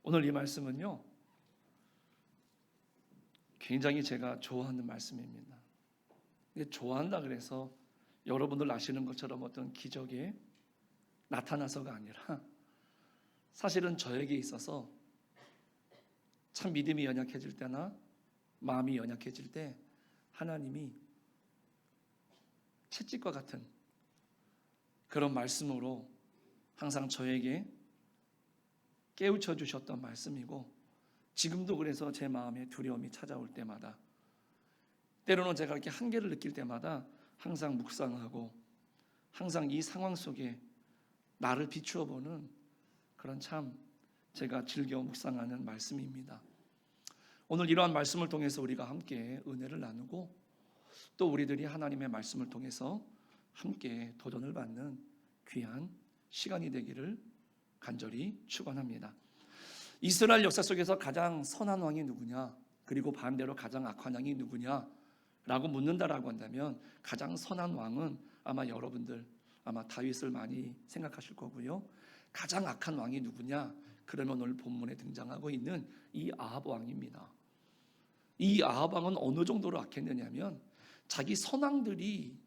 오늘 이 말씀은요, 굉장히 제가 좋아하는 말씀입니다. 근데 좋아한다 그래서 여러분들 아시는 것처럼 어떤 기적이 나타나서가 아니라 사실은 저에게 있어서 참 믿음이 연약해질 때나 마음이 연약해질 때 하나님이 채찍과 같은 그런 말씀으로 항상 저에게 깨우쳐 주셨던 말씀이고, 지금도 그래서 제 마음에 두려움이 찾아올 때마다, 때로는 제가 이렇게 한계를 느낄 때마다 항상 묵상하고 항상 이 상황 속에 나를 비추어 보는 그런 참 제가 즐겨 묵상하는 말씀입니다. 오늘 이러한 말씀을 통해서 우리가 함께 은혜를 나누고 또 우리들이 하나님의 말씀을 통해서 함께 도전을 받는 귀한 시간이 되기를 간절히 축원합니다. 이스라엘 역사 속에서 가장 선한 왕이 누구냐, 그리고 반대로 가장 악한 왕이 누구냐라고 묻는다라고 한다면 가장 선한 왕은 아마 여러분들 아마 다윗을 많이 생각하실 거고요. 가장 악한 왕이 누구냐? 그러면 오늘 본문에 등장하고 있는 이 아합 왕입니다. 이 아합 왕은 어느 정도로 악했느냐면 자기 선왕들이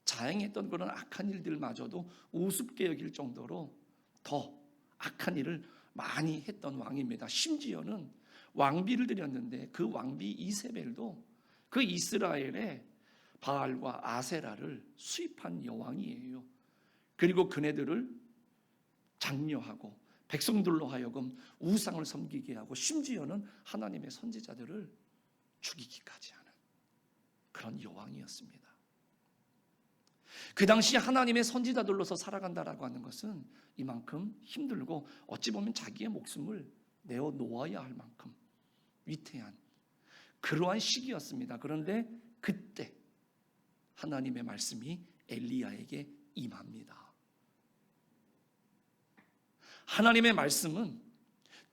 자행했던 그런 악한 일들마저도 우습게 여길 정도로 더 악한 일을 많이 했던 왕입니다. 심지어는 왕비를 드렸는데 그 왕비 이세벨도 그 이스라엘의 바알과 아세라를 수입한 여왕이에요. 그리고 그네들을 장려하고 백성들로 하여금 우상을 섬기게 하고 심지어는 하나님의 선지자들을 죽이기까지 하는 그런 여왕이었습니다. 그 당시 하나님의 선지자들로서 살아간다라고 하는 것은 이만큼 힘들고 어찌 보면 자기의 목숨을 내어놓아야 할 만큼 위태한 그러한 시기였습니다. 그런데 그때 하나님의 말씀이 엘리야에게 임합니다. 하나님의 말씀은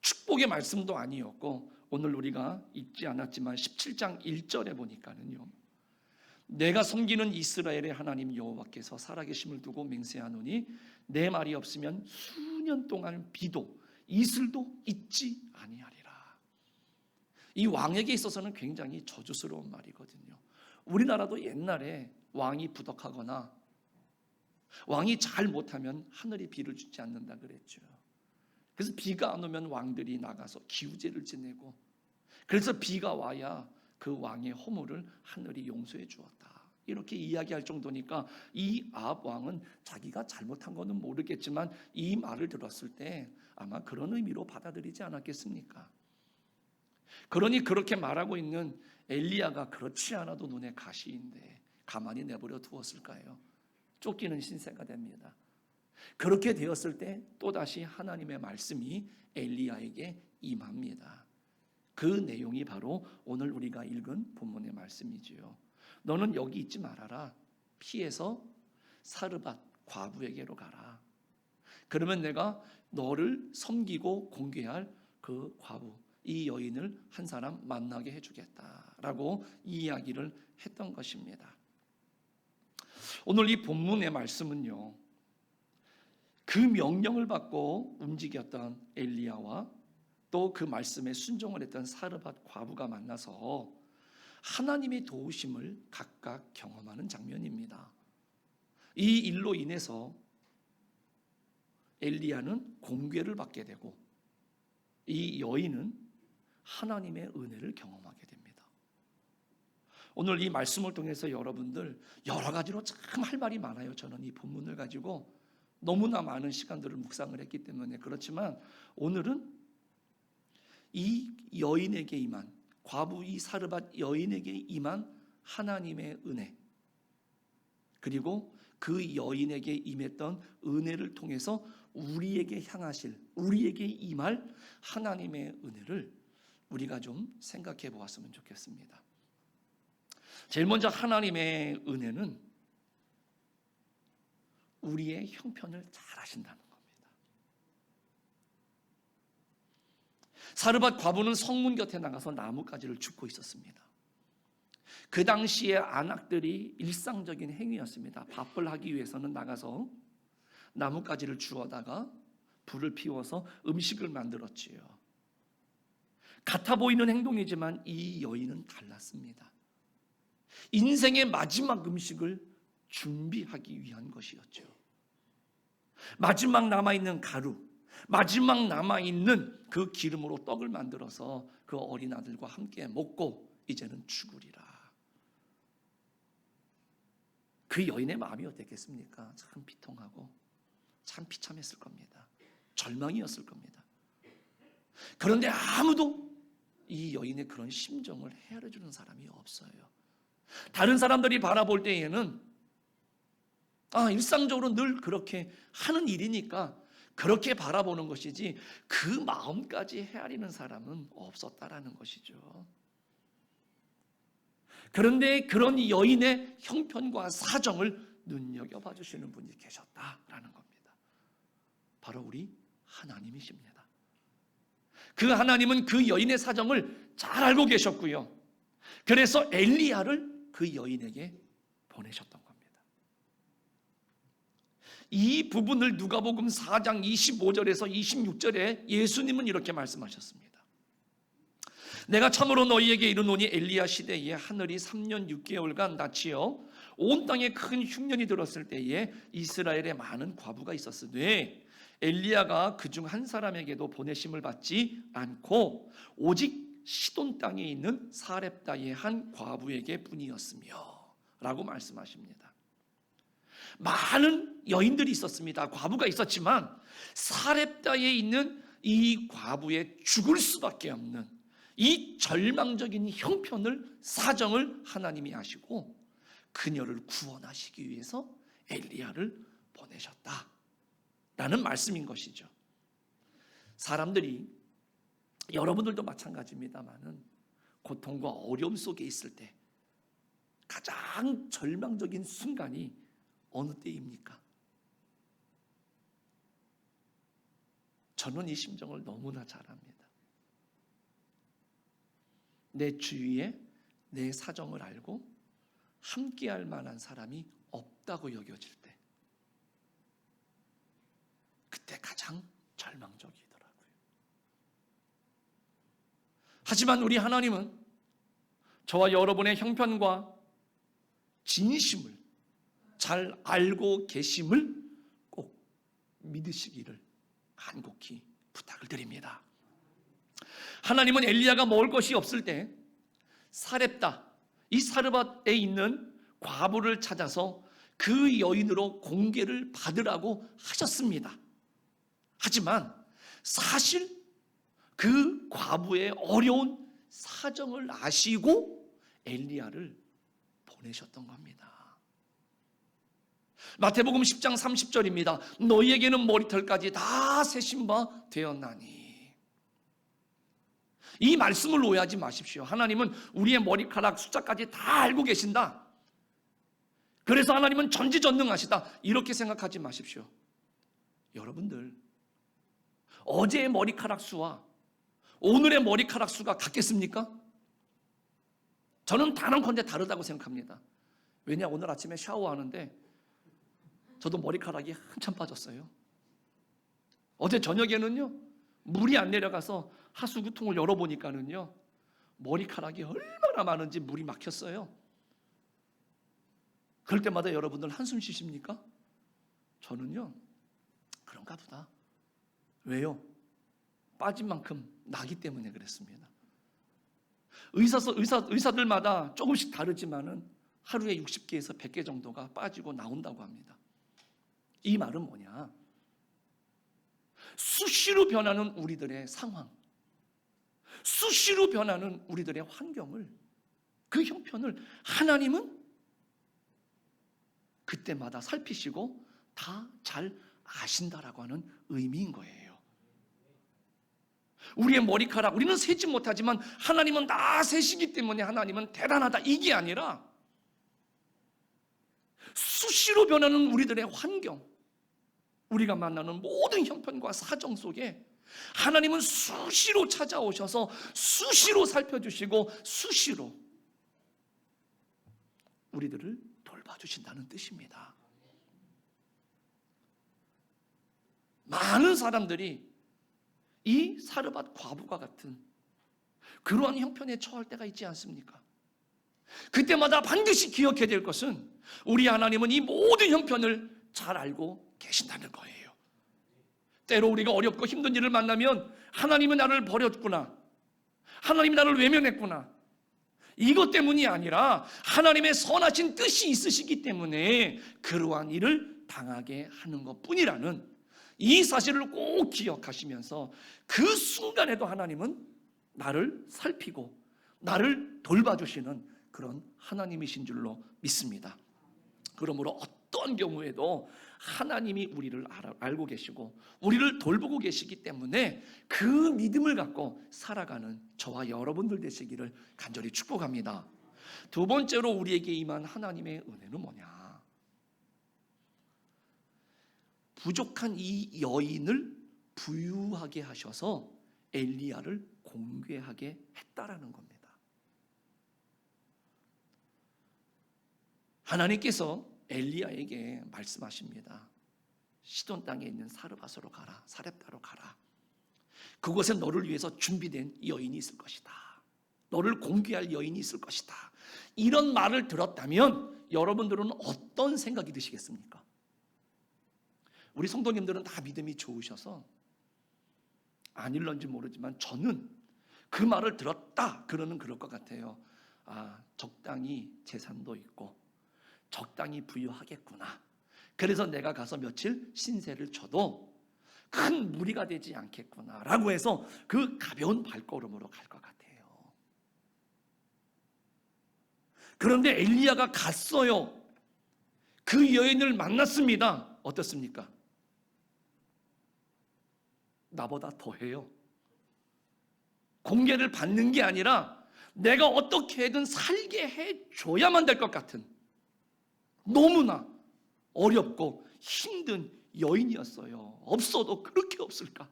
축복의 말씀도 아니었고, 오늘 우리가 읽지 않았지만 17장 1절에 보니까는요, 내가 섬기는 이스라엘의 하나님 여호와께서 살아계심을 두고 맹세하노니 내 말이 없으면 수년 동안 비도 이슬도 있지 아니하리라. 이 왕에게 있어서는 굉장히 저주스러운 말이거든요. 우리나라도 옛날에 왕이 부덕하거나 왕이 잘 못하면 하늘이 비를 주지 않는다 그랬죠. 그래서 비가 안 오면 왕들이 나가서 기우제를 지내고, 그래서 비가 와야 그 왕의 허물을 하늘이 용서해 주었다, 이렇게 이야기할 정도니까 이 아합 왕은 자기가 잘못한 거는 모르겠지만 이 말을 들었을 때 아마 그런 의미로 받아들이지 않았겠습니까? 그러니 그렇게 말하고 있는 엘리야가 그렇지 않아도 눈에 가시인데 가만히 내버려 두었을까요? 쫓기는 신세가 됩니다. 그렇게 되었을 때 또다시 하나님의 말씀이 엘리야에게 임합니다. 그 내용이 바로 오늘 우리가 읽은 본문의 말씀이지요. 너는 여기 있지 말아라. 피해서 사르밧 과부에게로 가라. 그러면 내가 너를 섬기고 공개할 그 과부, 이 여인을 한 사람 만나게 해주겠다라고 이야기를 했던 것입니다. 오늘 이 본문의 말씀은요, 그 명령을 받고 움직였던 엘리야와 또 그 말씀에 순종을 했던 사르밧 과부가 만나서 하나님의 도우심을 각각 경험하는 장면입니다. 이 일로 인해서 엘리야는 공궤를 받게 되고 이 여인은 하나님의 은혜를 경험하게 됩니다. 오늘 이 말씀을 통해서 여러분들 여러 가지로 참 할 말이 많아요. 저는 이 본문을 가지고 너무나 많은 시간들을 묵상을 했기 때문에 그렇지만 오늘은 이 여인에게 임한, 과부 이 사르밧 여인에게 임한 하나님의 은혜, 그리고 그 여인에게 임했던 은혜를 통해서 우리에게 향하실, 우리에게 임할 하나님의 은혜를 우리가 좀 생각해 보았으면 좋겠습니다. 제일 먼저 하나님의 은혜는 우리의 형편을 잘 하신다는 겁니다. 사르밧 과부는 성문 곁에 나가서 나뭇가지를 줍고 있었습니다. 그 당시에 안악들이 일상적인 행위였습니다. 밥을 하기 위해서는 나가서 나뭇가지를 주워다가 불을 피워서 음식을 만들었지요. 같아 보이는 행동이지만 이 여인은 달랐습니다. 인생의 마지막 음식을 준비하기 위한 것이었죠. 마지막 남아있는 가루, 마지막 남아있는 그 기름으로 떡을 만들어서 그 어린 아들과 함께 먹고 이제는 죽으리라. 그 여인의 마음이 어땠겠습니까? 참 비통하고 참 비참했을 겁니다. 절망이었을 겁니다. 그런데 아무도 이 여인의 그런 심정을 헤아려 주는 사람이 없어요. 다른 사람들이 바라볼 때에는 일상적으로 늘 그렇게 하는 일이니까 그렇게 바라보는 것이지 그 마음까지 헤아리는 사람은 없었다라는 것이죠. 그런데 그런 여인의 형편과 사정을 눈여겨봐 주시는 분이 계셨다라는 겁니다. 바로 우리 하나님이십니다. 그 하나님은 그 여인의 사정을 잘 알고 계셨고요. 그래서 엘리야를 그 여인에게 보내셨던 겁니다. 이 부분을 누가복음 4장 25절에서 26절에 예수님은 이렇게 말씀하셨습니다. 내가 참으로 너희에게 이르노니 엘리야 시대에 하늘이 3년 6개월간 닫히어 온 땅에 큰 흉년이 들었을 때에 이스라엘에 많은 과부가 있었으되 엘리야가 그중 한 사람에게도 보내심을 받지 않고 오직 시돈 땅에 있는 사렙다의 한 과부에게 뿐이었으며 라고 말씀하십니다. 많은 여인들이 있었습니다. 과부가 있었지만 사렙다에 있는 이 과부의 죽을 수밖에 없는 이 절망적인 형편을, 사정을 하나님이 아시고 그녀를 구원하시기 위해서 엘리야를 보내셨다라는 말씀인 것이죠. 사람들이, 여러분들도 마찬가지입니다만은 고통과 어려움 속에 있을 때 가장 절망적인 순간이 어느 때입니까? 저는 이 심정을 너무나 잘 압니다. 내 주위에 내 사정을 알고 함께할 만한 사람이 없다고 여겨질 때, 그때 가장 절망적이더라고요. 하지만 우리 하나님은 저와 여러분의 형편과 진심을 잘 알고 계심을 꼭 믿으시기를 간곡히 부탁을 드립니다. 하나님은 엘리야가 먹을 것이 없을 때 사렙다, 이 사르밧에 있는 과부를 찾아서 그 여인으로 공개를 받으라고 하셨습니다. 하지만 사실 그 과부의 어려운 사정을 아시고 엘리야를 보내셨던 겁니다. 마태복음 10장 30절입니다. 너희에게는 머리털까지 다 세신 바 되었나니. 이 말씀을 오해하지 마십시오. 하나님은 우리의 머리카락 숫자까지 다 알고 계신다. 그래서 하나님은 전지전능하시다. 이렇게 생각하지 마십시오. 여러분들, 어제의 머리카락 수와 오늘의 머리카락 수가 같겠습니까? 저는 단언컨대 다르다고 생각합니다. 왜냐, 오늘 아침에 샤워하는데 저도 머리카락이 한참 빠졌어요. 어제 저녁에는요, 물이 안 내려가서 하수구통을 열어보니까는요, 머리카락이 얼마나 많은지 물이 막혔어요. 그럴 때마다 여러분들 한숨 쉬십니까? 저는요, 그런가 보다. 왜요? 빠진 만큼 나기 때문에 그랬습니다. 의사들마다 조금씩 다르지만은 하루에 60개에서 100개 정도가 빠지고 나온다고 합니다. 이 말은 뭐냐? 수시로 변하는 우리들의 상황, 수시로 변하는 우리들의 환경을, 그 형편을 하나님은 그때마다 살피시고 다 잘 아신다라고 하는 의미인 거예요. 우리의 머리카락, 우리는 세지 못하지만 하나님은 다 세시기 때문에 하나님은 대단하다, 이게 아니라 수시로 변하는 우리들의 환경, 우리가 만나는 모든 형편과 사정 속에 하나님은 수시로 찾아오셔서 수시로 살펴주시고 수시로 우리들을 돌봐주신다는 뜻입니다. 많은 사람들이 이 사르밧 과부가 같은 그러한 형편에 처할 때가 있지 않습니까? 그때마다 반드시 기억해야 될 것은 우리 하나님은 이 모든 형편을 잘 알고 계신다는 거예요. 때로 우리가 어렵고 힘든 일을 만나면 하나님은 나를 버렸구나, 하나님이 나를 외면했구나, 이것 때문이 아니라 하나님의 선하신 뜻이 있으시기 때문에 그러한 일을 당하게 하는 것뿐이라는 이 사실을 꼭 기억하시면서 그 순간에도 하나님은 나를 살피고 나를 돌봐주시는 그런 하나님이신 줄로 믿습니다. 그러므로 어떤 경우에도 하나님이 우리를 알고 계시고 우리를 돌보고 계시기 때문에 그 믿음을 갖고 살아가는 저와 여러분들 되시기를 간절히 축복합니다. 두 번째로 우리에게 임한 하나님의 은혜는 뭐냐? 부족한 이 여인을 부유하게 하셔서 엘리야를 공개하게 했다라는 겁니다. 하나님께서 엘리야에게 말씀하십니다. 시돈 땅에 있는 사르밧으로 가라, 사렙다로 가라. 그곳에 너를 위해서 준비된 여인이 있을 것이다. 너를 공개할 여인이 있을 것이다. 이런 말을 들었다면 여러분들은 어떤 생각이 드시겠습니까? 우리 성도님들은 다 믿음이 좋으셔서 아닐런지 모르지만 저는 그 말을 들었다 그러는 그럴 것 같아요. 아, 적당히 재산도 있고 적당히 부유하겠구나. 그래서 내가 가서 며칠 신세를 져도 큰 무리가 되지 않겠구나 라고 해서 그 가벼운 발걸음으로 갈 것 같아요. 그런데 엘리야가 갔어요. 그 여인을 만났습니다. 어떻습니까? 나보다 더해요. 공개를 받는 게 아니라 내가 어떻게든 살게 해줘야만 될 것 같은 너무나 어렵고 힘든 여인이었어요. 없어도 그렇게 없을까?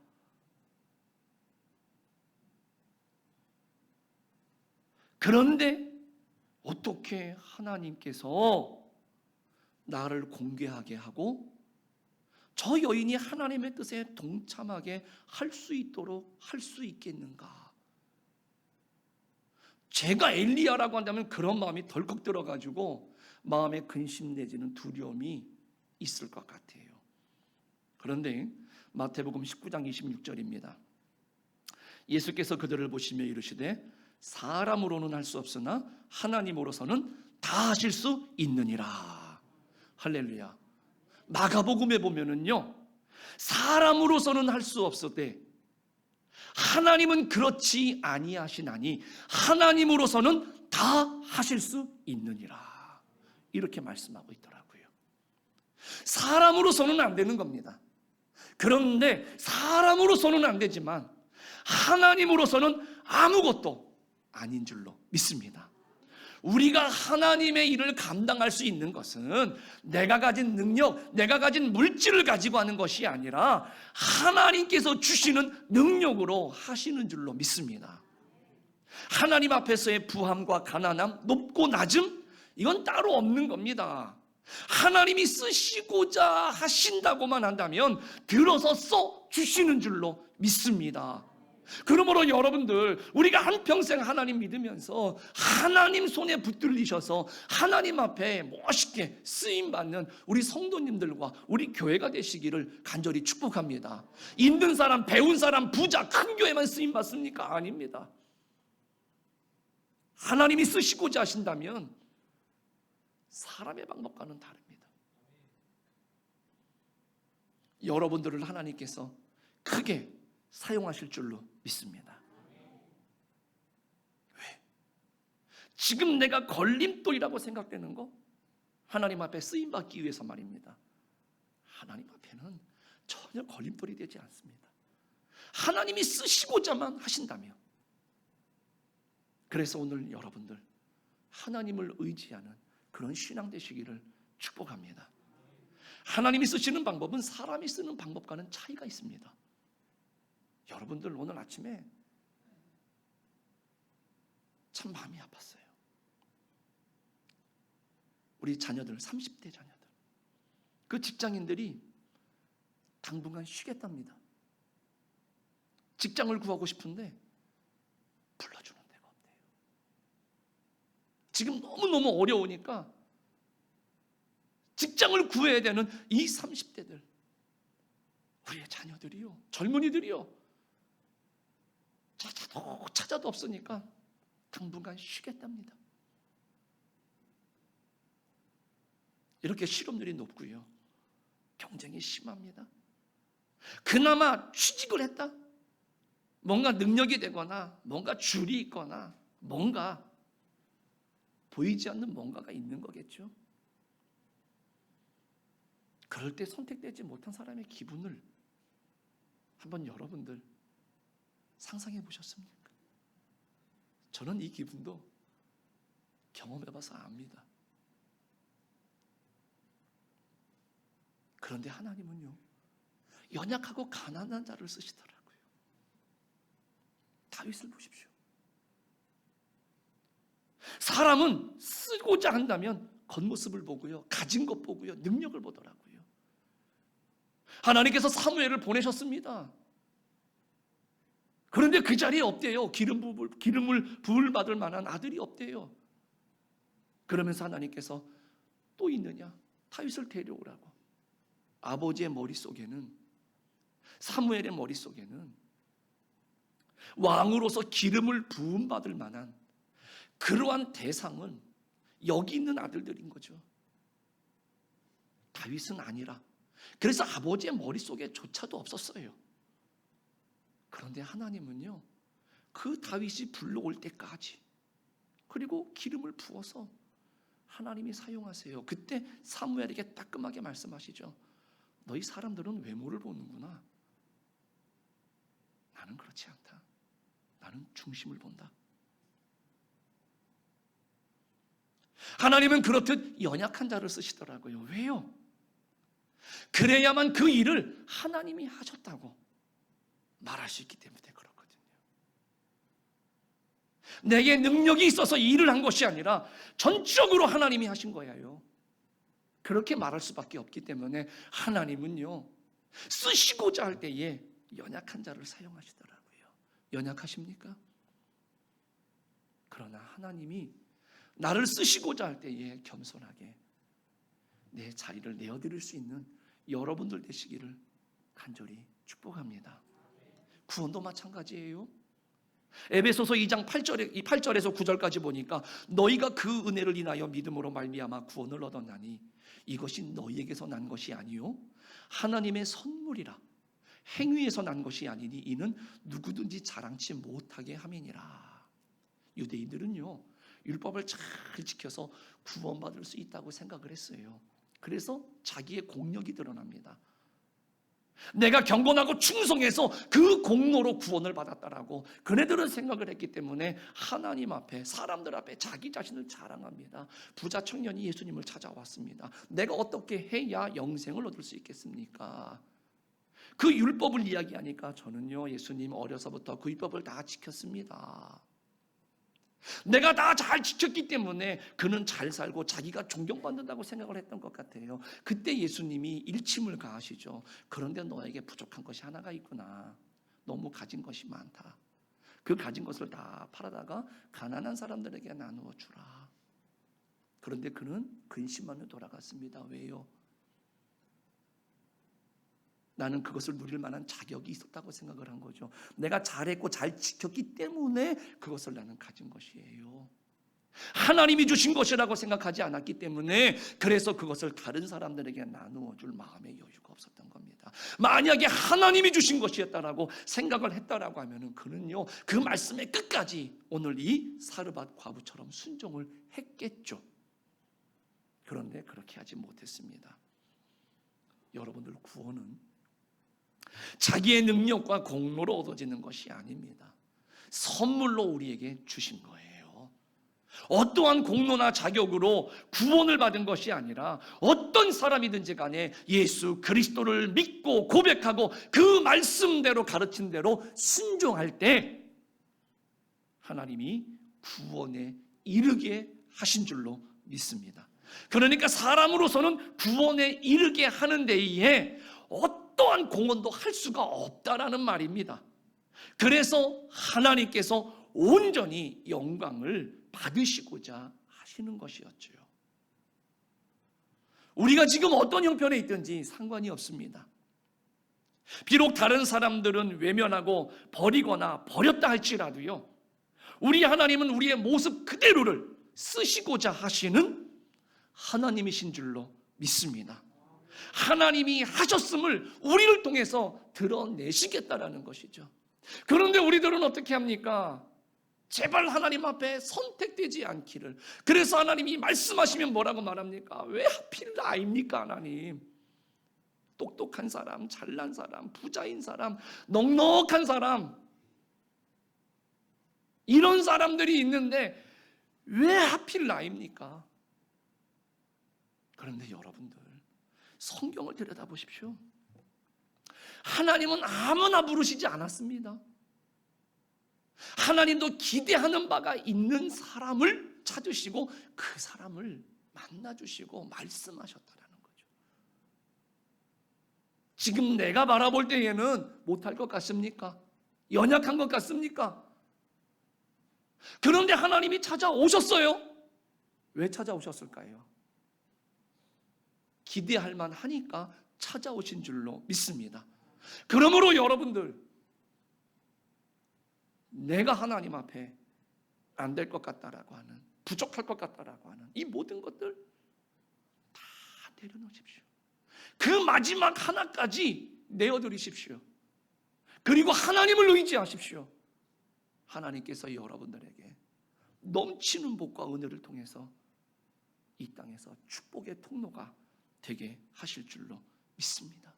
그런데 어떻게 하나님께서 나를 공개하게 하고 저 여인이 하나님의 뜻에 동참하게 할 수 있도록 할 수 있겠는가? 제가 엘리야라고 한다면 그런 마음이 덜컥 들어가지고 마음에 근심 내지는 두려움이 있을 것 같아요. 그런데 마태복음 19장 26절입니다. 예수께서 그들을 보시며 이르시되 사람으로는 할 수 없으나 하나님으로서는 다 하실 수 있느니라. 할렐루야. 마가복음에 보면은요, 사람으로서는 할 수 없으되 하나님은 그렇지 아니하시나니 하나님으로서는 다 하실 수 있느니라. 이렇게 말씀하고 있더라고요. 사람으로서는 안 되는 겁니다. 그런데 사람으로서는 안 되지만 하나님으로서는 아무것도 아닌 줄로 믿습니다. 우리가 하나님의 일을 감당할 수 있는 것은 내가 가진 능력, 내가 가진 물질을 가지고 하는 것이 아니라 하나님께서 주시는 능력으로 하시는 줄로 믿습니다. 하나님 앞에서의 부함과 가난함, 높고 낮음, 이건 따로 없는 겁니다. 하나님이 쓰시고자 하신다고만 한다면 들어서 써 주시는 줄로 믿습니다. 그러므로 여러분들, 우리가 한평생 하나님 믿으면서 하나님 손에 붙들리셔서 하나님 앞에 멋있게 쓰임받는 우리 성도님들과 우리 교회가 되시기를 간절히 축복합니다. 있는 사람, 배운 사람, 부자, 큰 교회만 쓰임받습니까? 아닙니다. 하나님이 쓰시고자 하신다면 사람의 방법과는 다릅니다. 여러분들을 하나님께서 크게 사용하실 줄로 믿습니다. 왜? 지금 내가 걸림돌이라고 생각되는 거 하나님 앞에 쓰임받기 위해서 말입니다. 하나님 앞에는 전혀 걸림돌이 되지 않습니다. 하나님이 쓰시고자만 하신다면. 그래서 오늘 여러분들 하나님을 의지하는 그런 신앙 되시기를 축복합니다. 하나님이 쓰시는 방법은 사람이 쓰는 방법과는 차이가 있습니다. 여러분들 오늘 아침에 참 마음이 아팠어요. 우리 자녀들, 30대 자녀들, 그 직장인들이 당분간 쉬겠답니다. 직장을 구하고 싶은데 불러주는 데가 없대요. 지금 너무너무 어려우니까 직장을 구해야 되는 이 30대들, 우리의 자녀들이요, 젊은이들이요, 찾아도 없으니까 당분간 쉬겠답니다. 이렇게 실업률이 높고요, 경쟁이 심합니다. 그나마 취직을 했다, 뭔가 능력이 되거나 뭔가 줄이 있거나 뭔가 보이지 않는 뭔가가 있는 거겠죠. 그럴 때 선택되지 못한 사람의 기분을 한번 여러분들 상상해 보셨습니까? 저는 이 기분도 경험해 봐서 압니다. 그런데 하나님은요, 연약하고 가난한 자를 쓰시더라고요. 다윗을 보십시오. 사람은 쓰고자 한다면 겉모습을 보고요, 가진 것 보고요, 능력을 보더라고요. 하나님께서 사무엘을 보내셨습니다. 그런데 그 자리에 없대요. 기름을 부을 받을 만한 아들이 없대요. 그러면서 하나님께서 또 있느냐, 다윗을 데려오라고. 아버지의 머릿속에는, 사무엘의 머릿속에는 왕으로서 기름을 부음 받을 만한 그러한 대상은 여기 있는 아들들인 거죠. 다윗은 아니라. 그래서 아버지의 머릿속에 조차도 없었어요. 그런데 하나님은요, 그 다윗이 불러올 때까지, 그리고 기름을 부어서 하나님이 사용하세요. 그때 사무엘에게 따끔하게 말씀하시죠. 너희 사람들은 외모를 보는구나. 나는 그렇지 않다. 나는 중심을 본다. 하나님은 그렇듯 연약한 자를 쓰시더라고요. 왜요? 그래야만 그 일을 하나님이 하셨다고 말할 수 있기 때문에 그렇거든요. 내게 능력이 있어서 일을 한 것이 아니라 전적으로 하나님이 하신 거예요. 그렇게 말할 수밖에 없기 때문에 하나님은요, 쓰시고자 할 때에 연약한 자를 사용하시더라고요. 연약하십니까? 그러나 하나님이 나를 쓰시고자 할 때에 겸손하게 내 자리를 내어드릴 수 있는 여러분들 되시기를 간절히 축복합니다. 구원도 마찬가지예요. 에베소서 2장 8절에서 9절까지 보니까 너희가 그 은혜를 인하여 믿음으로 말미암아 구원을 얻었나니 이것이 너희에게서 난 것이 아니요 하나님의 선물이라. 행위에서 난 것이 아니니 이는 누구든지 자랑치 못하게 함이니라. 유대인들은요, 율법을 잘 지켜서 구원받을 수 있다고 생각을 했어요. 그래서 자기의 공력이 드러납니다. 내가 경건하고 충성해서 그 공로로 구원을 받았다라고 그네들은 생각을 했기 때문에 하나님 앞에, 사람들 앞에 자기 자신을 자랑합니다. 부자 청년이 예수님을 찾아왔습니다. 내가 어떻게 해야 영생을 얻을 수 있겠습니까? 그 율법을 이야기하니까 저는요, 예수님 어려서부터 그 율법을 다 지켰습니다. 내가 다 잘 지켰기 때문에 그는 잘 살고 자기가 존경받는다고 생각을 했던 것 같아요. 그때 예수님이 일침을 가하시죠. 그런데 너에게 부족한 것이 하나가 있구나. 너무 가진 것이 많다. 그 가진 것을 다 팔아다가 가난한 사람들에게 나누어 주라. 그런데 그는 근심만으로 돌아갔습니다. 왜요? 나는 그것을 누릴 만한 자격이 있었다고 생각을 한 거죠. 내가 잘했고 잘 지켰기 때문에 그것을 나는 가진 것이에요. 하나님이 주신 것이라고 생각하지 않았기 때문에 그래서 그것을 다른 사람들에게 나누어 줄 마음의 여유가 없었던 겁니다. 만약에 하나님이 주신 것이었다라고 생각을 했다라고 하면은 그는요, 그 말씀의 끝까지 오늘 이 사르밧 과부처럼 순종을 했겠죠. 그런데 그렇게 하지 못했습니다. 여러분들, 구원은 자기의 능력과 공로로 얻어지는 것이 아닙니다. 선물로 우리에게 주신 거예요. 어떠한 공로나 자격으로 구원을 받은 것이 아니라 어떤 사람이든지 간에 예수 그리스도를 믿고 고백하고 그 말씀대로 가르친 대로 순종할 때 하나님이 구원에 이르게 하신 줄로 믿습니다. 그러니까 사람으로서는 구원에 이르게 하는 데에 어떠한 어떠한 공헌도 할 수가 없다라는 말입니다. 그래서 하나님께서 온전히 영광을 받으시고자 하시는 것이었죠. 우리가 지금 어떤 형편에 있든지 상관이 없습니다. 비록 다른 사람들은 외면하고 버리거나 버렸다 할지라도요, 우리 하나님은 우리의 모습 그대로를 쓰시고자 하시는 하나님이신 줄로 믿습니다. 하나님이 하셨음을 우리를 통해서 드러내시겠다라는 것이죠. 그런데 우리들은 어떻게 합니까? 제발 하나님 앞에 선택되지 않기를. 그래서 하나님이 말씀하시면 뭐라고 말합니까? 왜 하필 나입니까 하나님? 똑똑한 사람, 잘난 사람, 부자인 사람, 넉넉한 사람, 이런 사람들이 있는데 왜 하필 나입니까? 그런데 여러분들, 성경을 들여다보십시오. 하나님은 아무나 부르시지 않았습니다. 하나님도 기대하는 바가 있는 사람을 찾으시고 그 사람을 만나주시고 말씀하셨다라는 거죠. 지금 내가 바라볼 때에는 못할 것 같습니까? 연약한 것 같습니까? 그런데 하나님이 찾아오셨어요. 왜 찾아오셨을까요? 기대할 만하니까 찾아오신 줄로 믿습니다. 그러므로 여러분들, 내가 하나님 앞에 안 될 것 같다라고 하는, 부족할 것 같다라고 하는 이 모든 것들 다 내려놓으십시오. 그 마지막 하나까지 내어드리십시오. 그리고 하나님을 의지하십시오. 하나님께서 여러분들에게 넘치는 복과 은혜를 통해서 이 땅에서 축복의 통로가 되게 하실 줄로 믿습니다.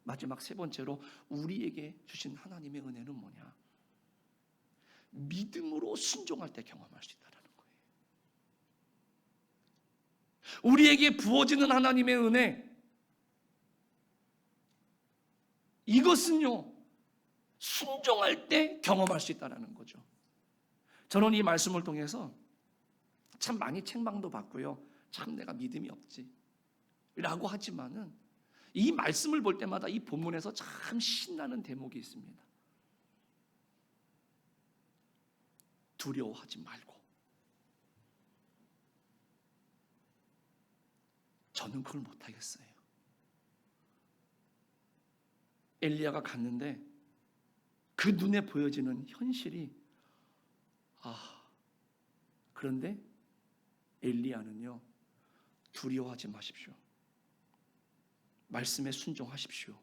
마지막 세 번째로 우리에게 주신 하나님의 은혜는 뭐냐? 믿음으로 순종할 때 경험할 수 있다는 거예요. 우리에게 부어지는 하나님의 은혜, 이것은요, 순종할 때 경험할 수 있다는 거죠. 저는 이 말씀을 통해서 참 많이 책망도 받고요, 참 내가 믿음이 없지 라고 하지만은 이 말씀을 볼 때마다 이 본문에서 참 신나는 대목이 있습니다. 두려워하지 말고. 저는 그걸 못하겠어요. 엘리야가 갔는데 그 눈에 보여지는 현실이, 그런데 엘리야는요, 두려워하지 마십시오. 말씀에 순종하십시오.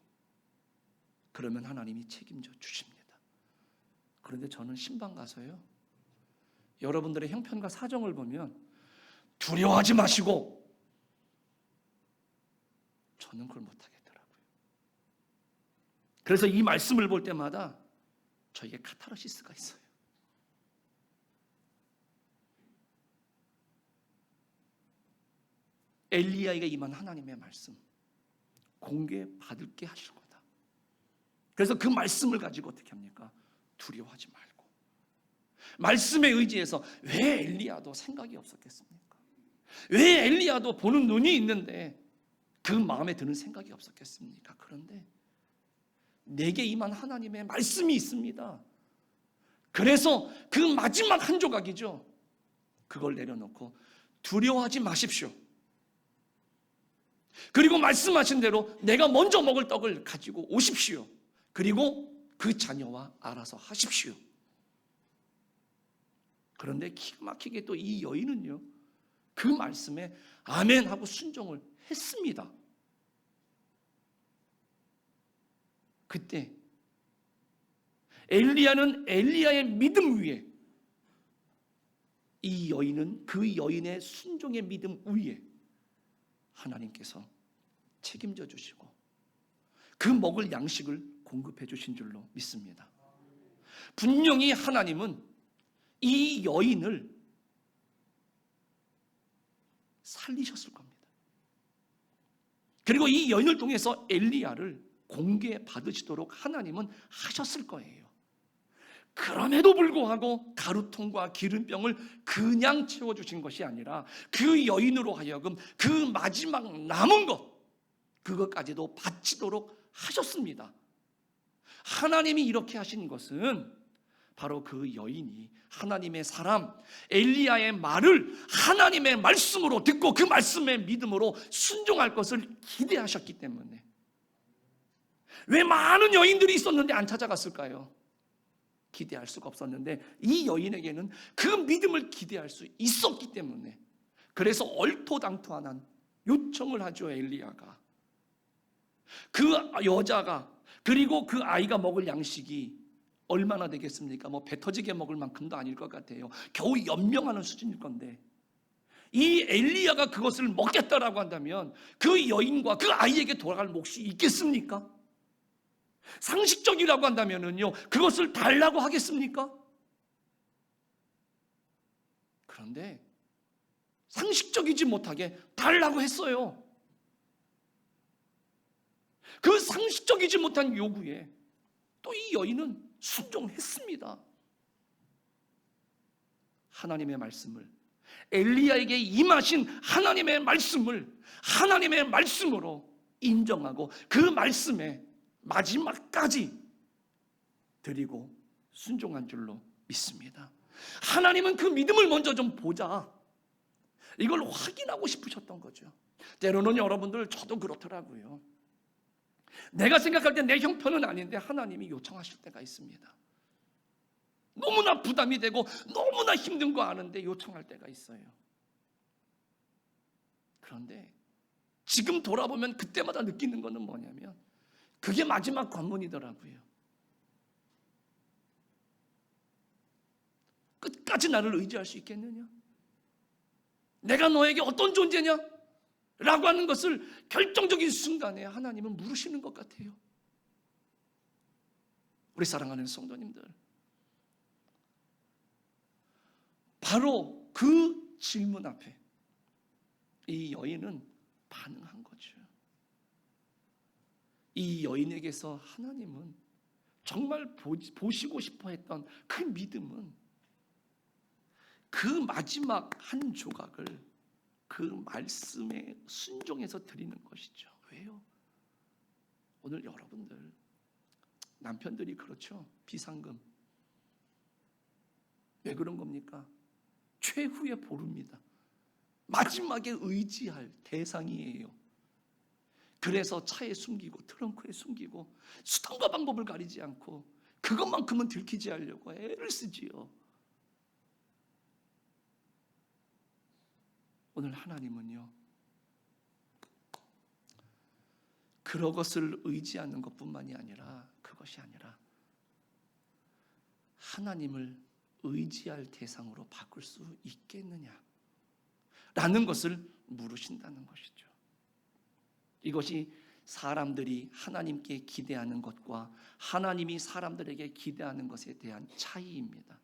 그러면 하나님이 책임져 주십니다. 그런데 저는 신방 가서요, 여러분들의 형편과 사정을 보면 두려워하지 마시고, 저는 그걸 못하겠더라고요. 그래서 이 말씀을 볼 때마다 저에게 카타르시스가 있어요. 엘리야에게 임한 하나님의 말씀, 공개받을게 하실 거다. 그래서 그 말씀을 가지고 어떻게 합니까? 두려워하지 말고. 말씀에 의지해서, 왜 엘리야도 생각이 없었겠습니까? 왜 엘리야도 보는 눈이 있는데 그 마음에 드는 생각이 없었겠습니까? 그런데 내게 임한 하나님의 말씀이 있습니다. 그래서 그 마지막 한 조각이죠. 그걸 내려놓고 두려워하지 마십시오. 그리고 말씀하신 대로 내가 먼저 먹을 떡을 가지고 오십시오. 그리고 그 자녀와 알아서 하십시오. 그런데 기가 막히게 또 이 여인은요, 그 말씀에 아멘 하고 순종을 했습니다. 그때 엘리야는 엘리야의 믿음 위에, 이 여인은 그 여인의 순종의 믿음 위에 하나님께서 책임져 주시고 그 먹을 양식을 공급해 주신 줄로 믿습니다. 분명히 하나님은 이 여인을 살리셨을 겁니다. 그리고 이 여인을 통해서 엘리야를 공개받으시도록 하나님은 하셨을 거예요. 그럼에도 불구하고 가루통과 기름병을 그냥 채워주신 것이 아니라 그 여인으로 하여금 그 마지막 남은 것, 그것까지도 바치도록 하셨습니다. 하나님이 이렇게 하신 것은 바로 그 여인이 하나님의 사람 엘리야의 말을 하나님의 말씀으로 듣고 그 말씀의 믿음으로 순종할 것을 기대하셨기 때문에. 왜 많은 여인들이 있었는데 안 찾아갔을까요? 기대할 수가 없었는데 이 여인에게는 그 믿음을 기대할 수 있었기 때문에, 그래서 얼토당토한 요청을 하죠. 엘리야가. 그 여자가, 그리고 그 아이가 먹을 양식이 얼마나 되겠습니까? 배 터지게 먹을 만큼도 아닐 것 같아요. 겨우 연명하는 수준일 건데, 이 엘리야가 그것을 먹겠다라고 한다면 그 여인과 그 아이에게 돌아갈 몫이 있겠습니까? 상식적이라고 한다면은요, 그것을 달라고 하겠습니까? 그런데 상식적이지 못하게 달라고 했어요. 그 상식적이지 못한 요구에 또 이 여인은 순종했습니다. 하나님의 말씀을, 엘리야에게 임하신 하나님의 말씀을 하나님의 말씀으로 인정하고 그 말씀에 마지막까지 드리고 순종한 줄로 믿습니다. 하나님은 그 믿음을 먼저 좀 보자, 이걸 확인하고 싶으셨던 거죠. 때로는 여러분들, 저도 그렇더라고요. 내가 생각할 때 내 형편은 아닌데 하나님이 요청하실 때가 있습니다. 너무나 부담이 되고 너무나 힘든 거 아는데 요청할 때가 있어요. 그런데 지금 돌아보면 그때마다 느끼는 거는 뭐냐면 그게 마지막 관문이더라고요. 끝까지 나를 의지할 수 있겠느냐? 내가 너에게 어떤 존재냐? 라고 하는 것을 결정적인 순간에 하나님은 물으시는 것 같아요. 우리 사랑하는 성도님들, 바로 그 질문 앞에 이 여인은 반응한 거죠. 이 여인에게서 하나님은 정말 보시고 싶어 했던 그 믿음은 그 마지막 한 조각을 그 말씀에 순종해서 드리는 것이죠. 왜요? 오늘 여러분들 남편들이 그렇죠. 비상금. 왜 그런 겁니까? 최후의 보루입니다. 마지막에 의지할 대상이에요. 그래서 차에 숨기고 트렁크에 숨기고 수단과 방법을 가리지 않고 그것만큼은 들키지 않으려고 애를 쓰지요. 오늘 하나님은요, 그런 것을 의지하는 것뿐만이 아니라, 그것이 아니라 하나님을 의지할 대상으로 바꿀 수 있겠느냐 라는 것을 물으신다는 것이죠. 이것이 사람들이 하나님께 기대하는 것과 하나님이 사람들에게 기대하는 것에 대한 차이입니다.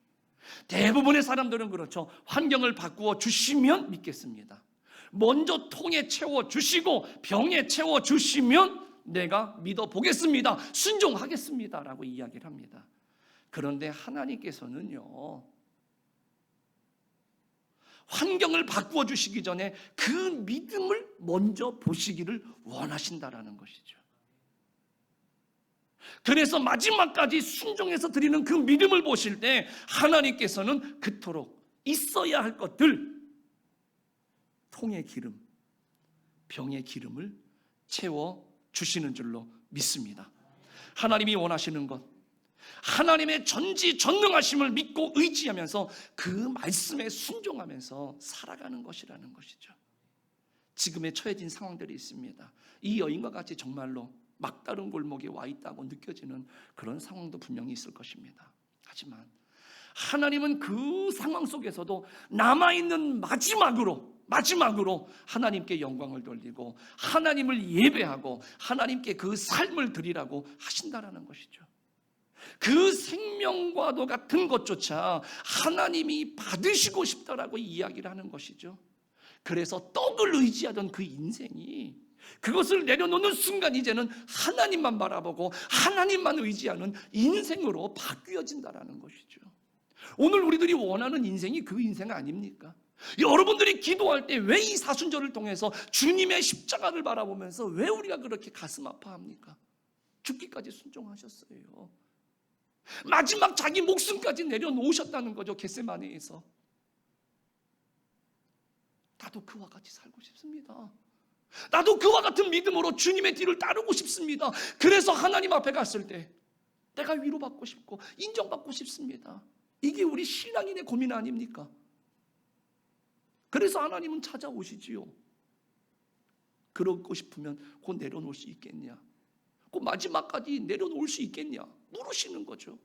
대부분의 사람들은 그렇죠. 환경을 바꾸어 주시면 믿겠습니다. 먼저 통에 채워 주시고 병에 채워 주시면 내가 믿어 보겠습니다. 순종하겠습니다. 라고 이야기를 합니다. 그런데 하나님께서는요, 환경을 바꾸어 주시기 전에 그 믿음을 먼저 보시기를 원하신다라는 것이죠. 그래서 마지막까지 순종해서 드리는 그 믿음을 보실 때 하나님께서는 그토록 있어야 할 것들, 통의 기름, 병의 기름을 채워 주시는 줄로 믿습니다. 하나님이 원하시는 것, 하나님의 전지전능하심을 믿고 의지하면서 그 말씀에 순종하면서 살아가는 것이라는 것이죠. 지금에 처해진 상황들이 있습니다. 이 여인과 같이 정말로 막다른 골목에 와 있다고 느껴지는 그런 상황도 분명히 있을 것입니다. 하지만 하나님은 그 상황 속에서도 남아있는 마지막으로 하나님께 영광을 돌리고 하나님을 예배하고 하나님께 그 삶을 드리라고 하신다라는 것이죠. 그 생명과도 같은 것조차 하나님이 받으시고 싶다라고 이야기를 하는 것이죠. 그래서 떡을 의지하던 그 인생이 그것을 내려놓는 순간 이제는 하나님만 바라보고 하나님만 의지하는 인생으로 바뀌어진다라는 것이죠. 오늘 우리들이 원하는 인생이 그 인생 아닙니까? 여러분들이 기도할 때 왜 이 사순절을 통해서 주님의 십자가를 바라보면서 왜 우리가 그렇게 가슴 아파합니까? 죽기까지 순종하셨어요. 마지막 자기 목숨까지 내려놓으셨다는 거죠. 겟세마네에서. 나도 그와 같이 살고 싶습니다. 나도 그와 같은 믿음으로 주님의 뒤를 따르고 싶습니다. 그래서 하나님 앞에 갔을 때 내가 위로받고 싶고 인정받고 싶습니다. 이게 우리 신앙인의 고민 아닙니까? 그래서 하나님은 찾아오시지요. 그러고 싶으면 곧 내려놓을 수 있겠냐? 곧 마지막까지 내려놓을 수 있겠냐? 물으시는 거죠.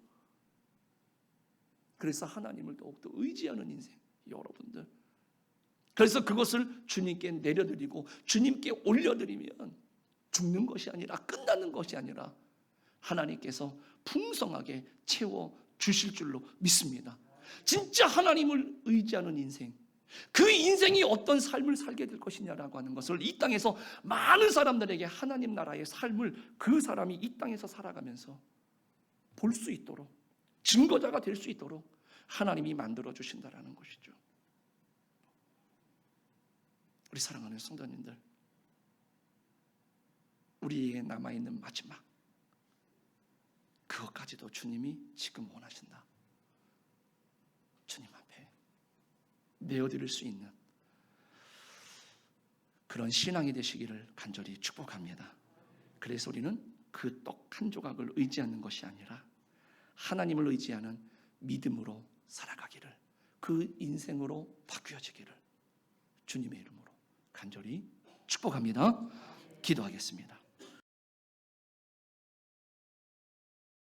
그래서 하나님을 더욱더 의지하는 인생, 여러분들. 그래서 그것을 주님께 내려드리고 주님께 올려드리면 죽는 것이 아니라, 끝나는 것이 아니라 하나님께서 풍성하게 채워주실 줄로 믿습니다. 진짜 하나님을 의지하는 인생, 그 인생이 어떤 삶을 살게 될 것이냐라고 하는 것을 이 땅에서 많은 사람들에게 하나님 나라의 삶을 그 사람이 이 땅에서 살아가면서 볼 수 있도록, 증거자가 될 수 있도록 하나님이 만들어 주신다라는 것이죠. 우리 사랑하는 성도님들, 우리에게 남아있는 마지막, 그것까지도 주님이 지금 원하신다. 주님 앞에 내어드릴 수 있는 그런 신앙이 되시기를 간절히 축복합니다. 그래서 우리는 그 떡 한 조각을 의지하는 것이 아니라 하나님을 의지하는 믿음으로 살아가기를, 그 인생으로 바뀌어지기를 주님의 이름으로 간절히 축복합니다. 기도하겠습니다.